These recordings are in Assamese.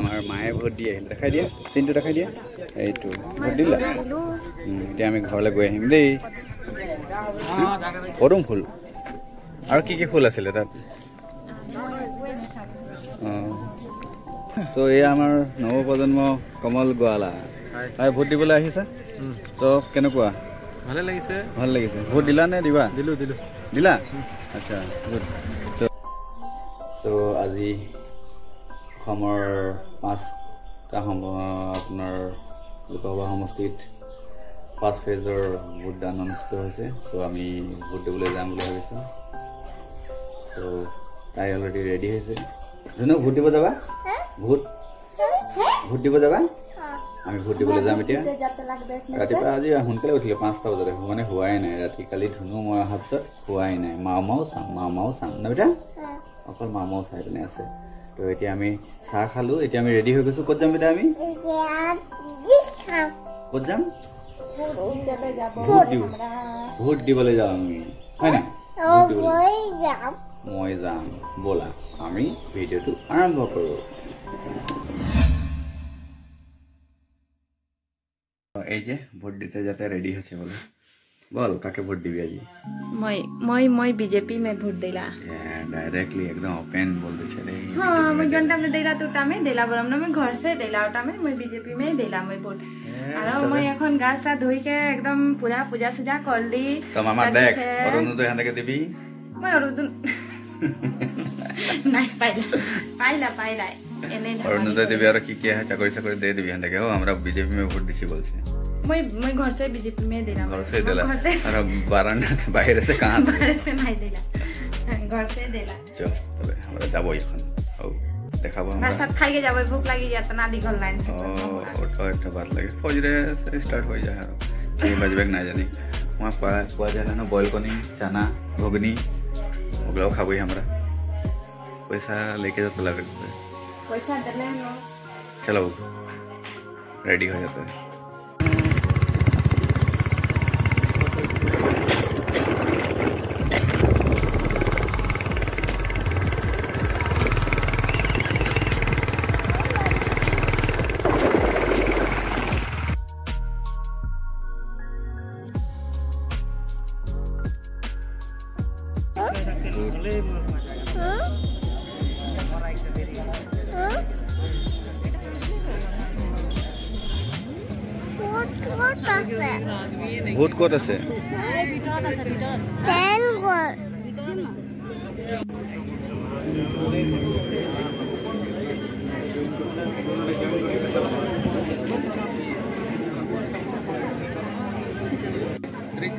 আমাৰ মায়ে ভোট দি আহিল দেখাই দিয়া চিনটো দেখাই দিয়া এইটো ভোট দিলা এতিয়া আমি ঘৰলৈ গৈ আহিম দেই পদুম ফুল আৰু কি ফুল আছিলে তাত তো এই আমাৰ নৱপ্ৰজন্ম কমল গোৱালা তাই ভোট দিবলৈ আহিছে তো কেনেকুৱা ভালে লাগিছে ভোট দিলা নে দিবা দিলা আচ্ছা গুড তো আজি অসমৰ 5টা আপোনাৰ লোকসভা সমষ্টিত 5 ফেজৰ ভোটদান অনুষ্ঠিত হৈছে চ' আমি ভোট দিবলৈ যাম বুলি ভাবিছোঁ চ' তাই অলৰেডি ৰেডি হৈছে ধুনু ভোট দিব যাবা ভোট দিব যাবা আমি ভোট দিবলৈ যাম এতিয়া ৰাতিপুৱা আজি সোনকালে উঠিলে 5টা বজাতে মানে হোৱাই নাই ৰাতি কালি ধুনু মই অহাৰ পিছত হোৱাই নাই মাও চাম ন বেটা অকল মাও চাই পিনে আছে তো এতিয়া আমি চাহ খালো এতিয়া আমি ৰেডি হৈ গৈছো ক'ত যাম বেটা আমি ক'ত যাম ভোট দিবলৈ যাম আমি হয় নাই মই যাম ব'লা আমি ভিডিঅ'টো আৰম্ভ কৰোঁ এই যে ভোট দিতে যাতে ৰেডি হৈছে বলে বল কাকে ভোট দিবি আজি मैं बीजेपी में वोट देला डायरेक्टली एकदम ओपन बोल दे चले हां मैं घंटा में देला टोटा में देला बरम ना मैं घर से देला ओटा में मैं बीजेपी में देला मैं वोट আৰু মই এখন গাছ চা ধুই কে একদম পুরা পূজা সুজা করলি তো মামা দেখ অরুণ তো এখানে দিবি মই অরুণ নাই পাইলা এনে অরুণ তো দিবি আর কি है চাকরি দে দিবি এখানে ও আমরা বিজেপি में वोट দিছি বলছে मैं घर से बीजेपी में देला घर से देला और बाराना बाहर से कहां बाहर से नहीं देला घर से देला चल तबे हमरा যাবো এখন ও দেখাবো আমরা ভাত খাই কে যাবো ভুক লাগি যাতনা দীঘল লাইন ওটা একটা বাত লাগে ফজরে স্টার্ট হয়ে যায় আর এই বাজবেক না জানি वहां পাওয়া যায় না বয়েল কনি চানা ঘুগনি ওগুলো খাবই আমরা पैसा लेके जाते लगे पैसा देले नो चलो रेडी हो जाते हैं ভোট ক'ত আছে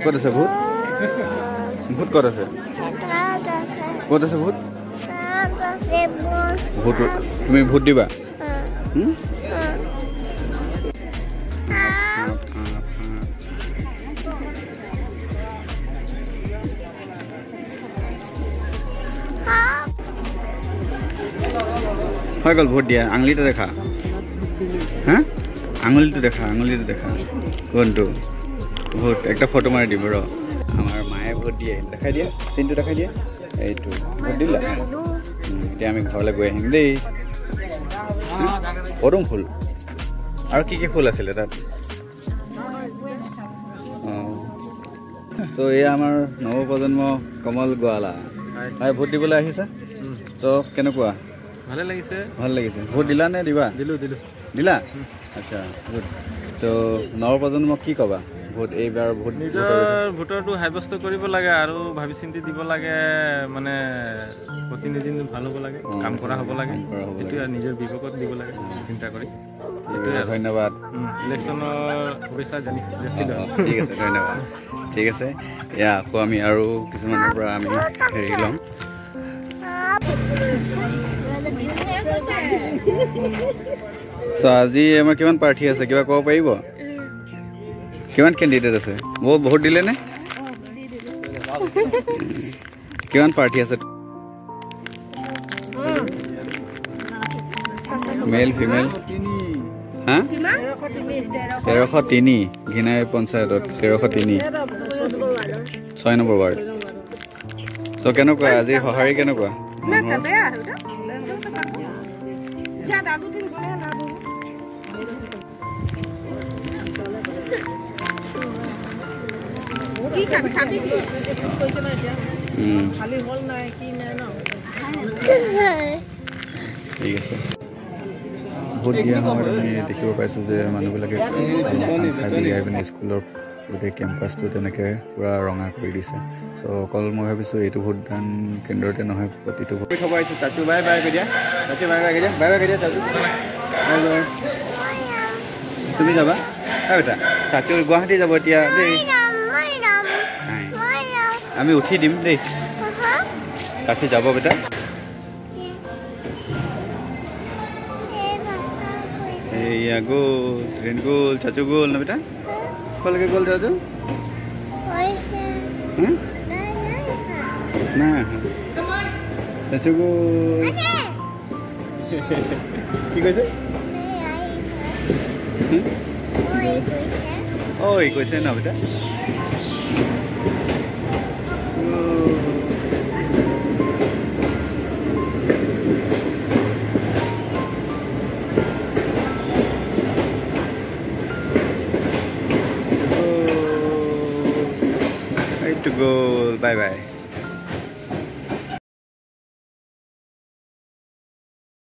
ক'ত আছে ভোট ক'ত আছে ভোট তুমি ভোট দিবা হৈ গ'ল ভোট দিয়া আঙুলিটো দেখা হা আঙুলিটো দেখা কোনটো ভোট একটা ফটো মাৰি দিব ৰ আমাৰ মায়ে ভোট দি আহিল দেখাই দিয়া চিনটো দেখাই দিয়া এইটো ভোট দিলা এতিয়া আমি ঘৰলৈ গৈ আহিম দেই পদুম ফুল আৰু কি ফুল আছিলে তাত তো এই আমাৰ নৱপ্ৰজন্ম কমল গোৱালা তাই ভোট দিবলৈ আহিছে তো কেনেকুৱা ভালে লাগিছে ভোট দিলা নে দিবা দিলা আচ্ছা গুড তো নৱপ্ৰজন্মক কি কবা ভোট এইবাৰ ভোট নিজৰ ভোটৰটো সাব্যস্ত কৰিব লাগে আৰু ভাবি চিন্তি দিব লাগে মানে প্ৰতিনিধি ভাল হ'ব লাগে কাম কৰা হ'ব লাগে এইটো নিজৰ বিবেকত দিব লাগে চিন্তা কৰি ধন্যবাদ ইলেকশ্যনৰ শুভেচ্ছা জানিছোঁ ঠিক আছে ধন্যবাদ ঠিক আছে এয়া আকৌ আমি আৰু কিছুমানৰ পৰা আমি হেৰি ল'ম চ' আজি আমাৰ কিমান প্ৰাৰ্থী আছে কিবা ক'ব পাৰিব কিমান কেণ্ডিডেট আছে বহুত দিলে নে কিমান প্ৰাৰ্থী আছে মেল ফিমেল হা 1303 ঘিনাই পঞ্চায়তত 1303 6 নম্বৰ ৱাৰ্ড চ' কেনেকুৱা আজি সঁহাৰি কেনেকুৱা যা দাদু দিন গলে না কি খাবি খাবি কি কইছে না এটা খালি হল নাই কি না না ঠিক আছে ভোট দিয়া সময়ত আমি দেখিব পাইছো যে মানুহবিলাকে খাই বিলাই পিনে স্কুলৰ গোটেই কেম্পাছটো তেনেকৈ পূৰা ৰঙা কৰি দিছে চ' অকল মই ভাবিছোঁ এইটো ভোটদান কেন্দ্ৰতে নহয় প্ৰতিটো ভোট খবৰ আহিছোঁ চাচু বাই বাই কৈ দিয়া চাচু বাই বাই কৈ দিয়া বাই বাই কৈ দিয়া চাচু তুমি যাবা বেটা চাচু গুৱাহাটী যাব এতিয়া দেই আমি উঠি দিম দেই চাচু যাব বেটা এইয়া গ'ল ট্ৰেইন গ'ল চাচু গ'ল না বেটা কলৈকে গ'ল চাচু নাই চাচু গ'ল কি কৈছে ঐ কৈছে ন বেটা to go. Bye bye.